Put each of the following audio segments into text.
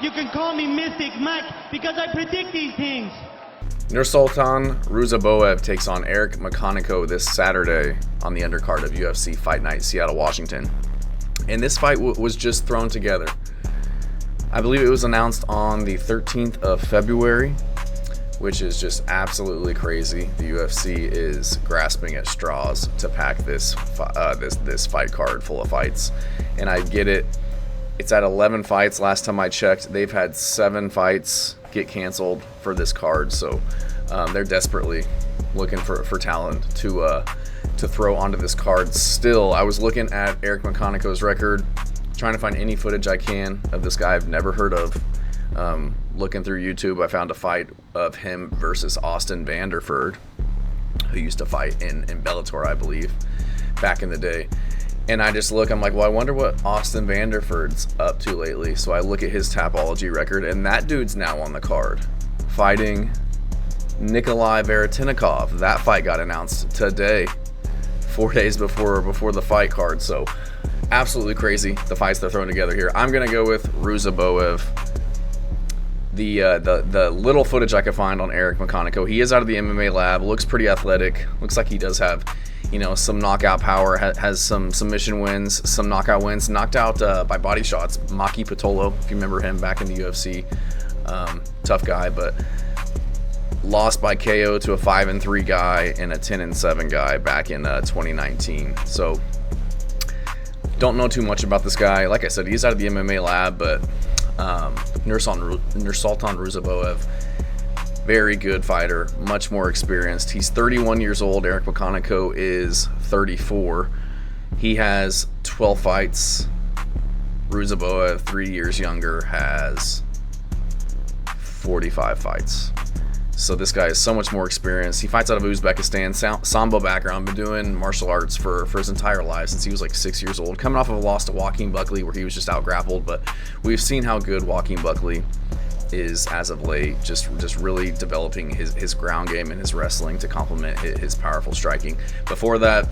You can call me Mystic Mike because I predict these things. Nursulton Ruziboev takes on Eric McConico this Saturday on the undercard of UFC Fight Night Seattle, Washington. And this fight was just thrown together. I believe it was announced on the 13th of February, which is just absolutely crazy. The UFC is grasping at straws to pack this fight card full of fights. And I get it. It's at 11 fights. Last time I checked, they've had 7 fights get canceled for this card. So they're desperately looking for talent to throw onto this card. Still, I was looking at Eric McConico's record, trying to find any footage I can of this guy I've never heard of. Looking through YouTube, I found a fight of him versus Austin Vanderford, who used to fight in Bellator, I believe, back in the day. And I just look, I'm like, well, I wonder what Austin Vanderford's up to lately. So I look at his Tapology record, and that dude's now on the card, fighting Nikolai Veretinikov. That fight got announced today, 4 days before the fight card. So absolutely crazy, the fights they're throwing together here. I'm going to go with Ruziboev. The little footage I could find on Eric McConico, he is out of the MMA lab, looks pretty athletic, looks like he does have, some knockout power, has some submission wins, some knockout wins, knocked out by body shots, Maki Pitolo, if you remember him back in the UFC. Tough guy, but lost by KO to a 5-3 guy and a 10-7 guy back in 2019. So don't know too much about this guy. Like I said, he's out of the MMA lab, but Nursulton Ruziboev, very good fighter, much more experienced. He's 31 years old. Eric McConico is 34. He has 12 fights. Ruziboev, 3 years younger, has 45 fights. So this guy is so much more experienced. He fights out of Uzbekistan, Sambo background, been doing martial arts for his entire life since he was like 6 years old. Coming off of a loss to Joaquin Buckley where he was just out-grappled, but we've seen how good Joaquin Buckley is as of late, just really developing his ground game and his wrestling to complement his powerful striking. Before that,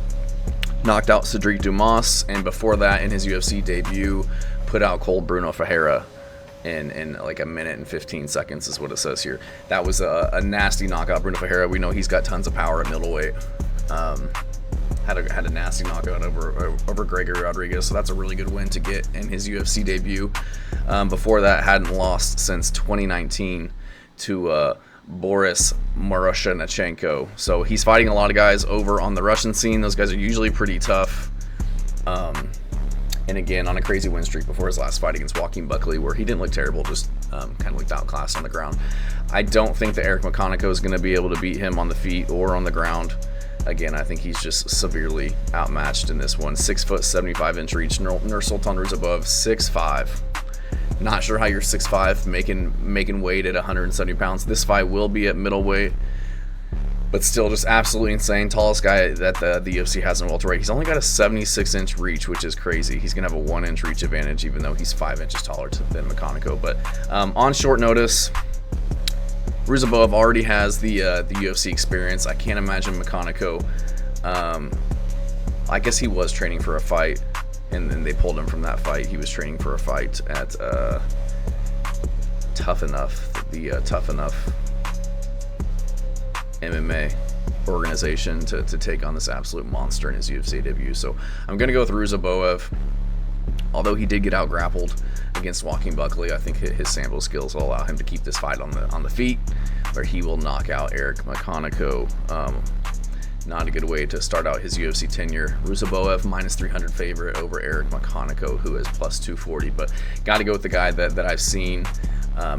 knocked out Cedric Dumas, and before that, in his UFC debut, put out cold Bruno Ferreira in like a minute and 15 seconds is what it says here. That was a nasty knockout. Bruno Ferreira, we know he's got tons of power at middleweight. Had a nasty knockout over Gregory Rodriguez, so that's a really good win to get in his UFC debut. Before that, hadn't lost since 2019 to Boris Marushenko. So he's fighting a lot of guys over on the Russian scene. Those guys are usually pretty tough. And again, on a crazy win streak before his last fight against Joaquin Buckley, where he didn't look terrible, just kind of looked outclassed on the ground. I don't think that Eric McConico is going to be able to beat him on the feet or on the ground. Again, I think he's just severely outmatched in this one. 6 foot, 75-inch reach. Nursulton Ruziboev, 6'5". Not sure how you're 6'5", making weight at 170 pounds. This fight will be at middleweight, but still just absolutely insane. Tallest guy that the UFC has in welterweight. He's only got a 76-inch reach, which is crazy. He's going to have a 1-inch reach advantage, even though he's 5 inches taller than McConico. But on short notice, Ruziboev already has the UFC experience. I can't imagine McConico. I guess he was training for a fight, and then they pulled him from that fight. He was training for a fight at Tough Enough, the Tough Enough MMA organization to take on this absolute monster in his UFC debut. So I'm going to go with Ruziboev. Although he did get out grappled against Joaquin Buckley, I think his sambo skills will allow him to keep this fight on the feet, where he will knock out Eric McConico. Not a good way to start out his UFC tenure. Ruziboev minus 300 favorite over Eric McConico, who is plus 240. But got to go with the guy that I've seen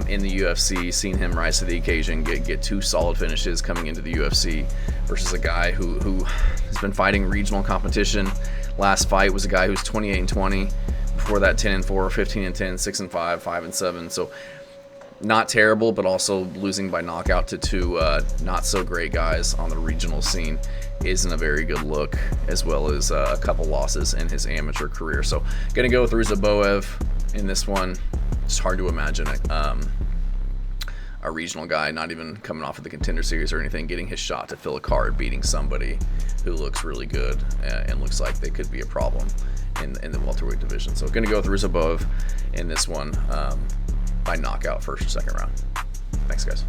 in the UFC, seen him rise to the occasion, get 2 solid finishes coming into the UFC, versus a guy who has been fighting regional competition. Last fight was a guy who's 28-20. Before that, 10-4, 15-10, 6-5, 5-7. So not terrible, but also losing by knockout to 2 not so great guys on the regional scene isn't a very good look, as well as a couple losses in his amateur career. So gonna go with Ruziboev in this one. It's hard to imagine a regional guy, not even coming off of the Contender Series or anything, getting his shot to fill a card, beating somebody who looks really good and looks like they could be a problem in the welterweight division. So going to go with Ruziboev in this one. by knockout first or second round. Thanks, guys.